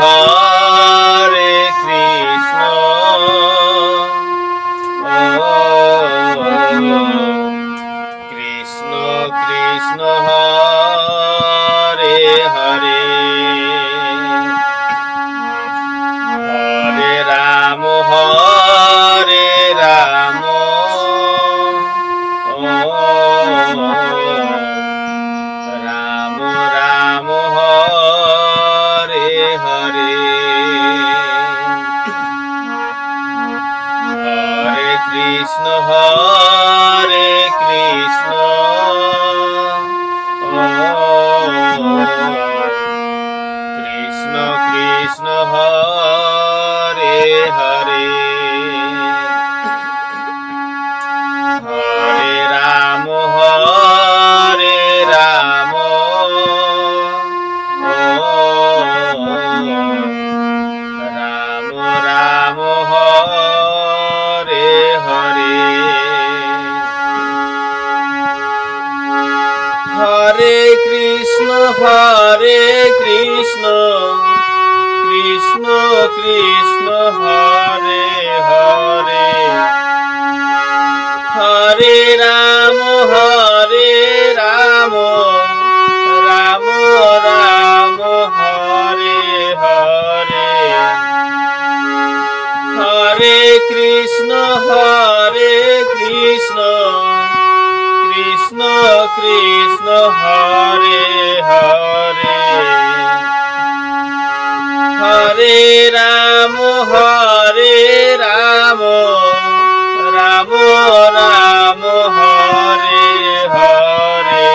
Hare Krishna Krishna Krishna Hare Hare Hare Ram Ram Ram Hare Hare Hare Krishna Krishna Krishna Hare Hare Hare Ram Ram Ram Hare Hare Hare Krishna Krishna Krishna Hare Hare Hare Ram Ram Ram Hare Hare Hare Krishna Krishna Krishna Hare Hare Hare Ram Ram Ram Hare Hare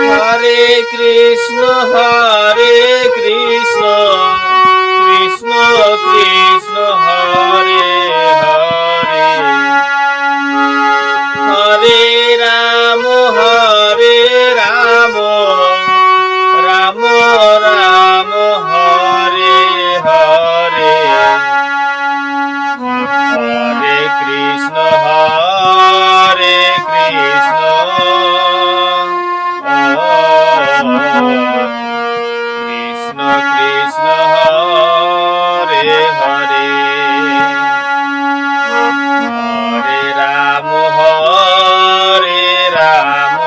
Hare Krishna Krishna Krishna Hare Hare Hare Ram Ram Ram Hare Hare Hare Krishna Krishna Krishna Hare Hare Hare Ram Ram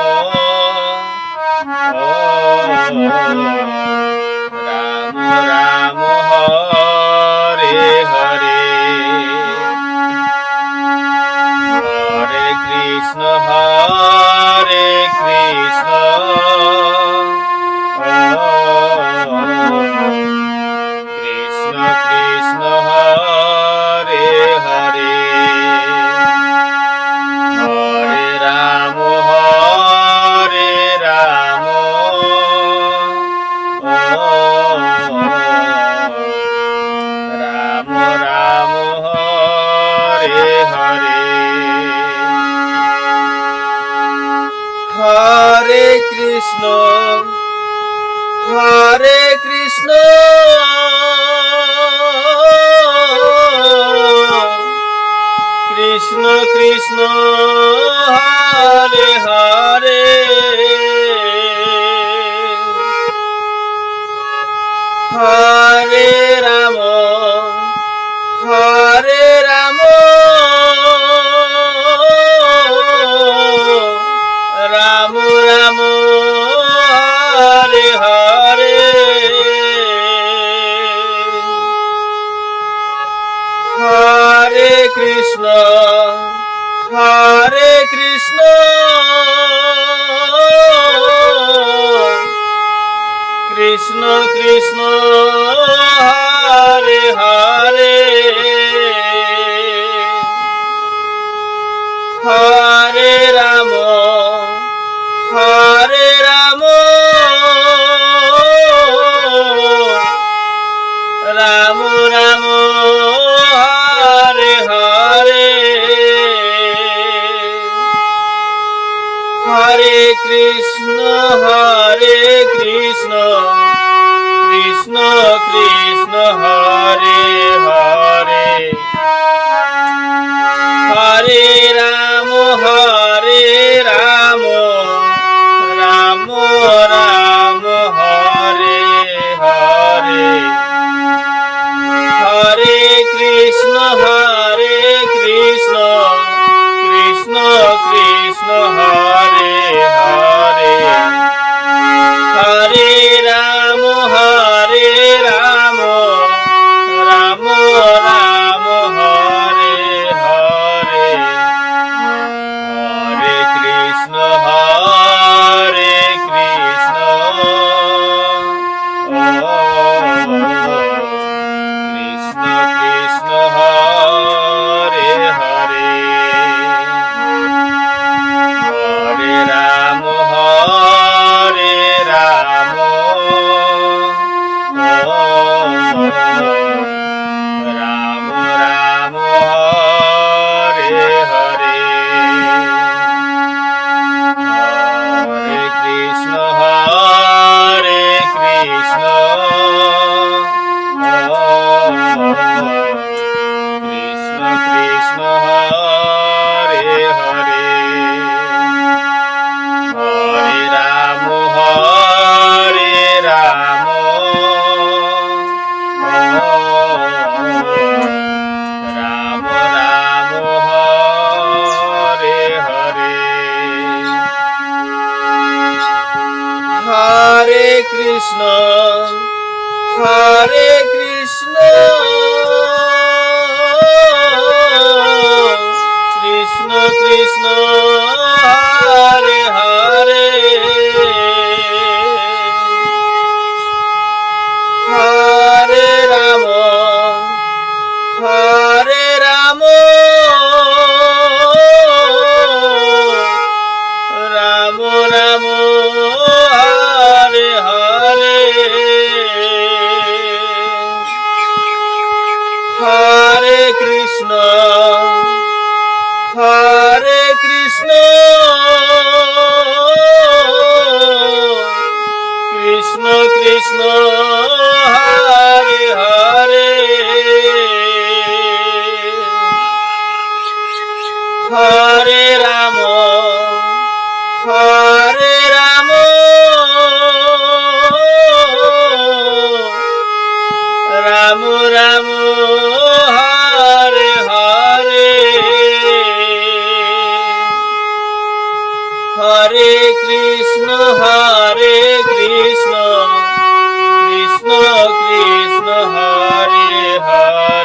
Ram Hare Hare Hare Krishna Krishna Krishna Hare Hare Hare Ram Ram Ram Hare Hare Hare Krishna Krishna Krishna Hare Hare Hare Ram Ram Ram Hare Hare Hare Krishna Krishna Krishna Hare Hare Hare Ram Ram Ram Hare Hare Hare Krishna Krishna Krishna Hare Hare Hare Ram Ram Ram Hare Hare Krishna Krishna Krishna Hare Hare Hare Ram Ram Ram Hare Hare Hare Krishna Krishna Krishna Hare Hare Hare Ram Ram Ram Hare Hare Hare Krishna Krishna Krishna Hare Hare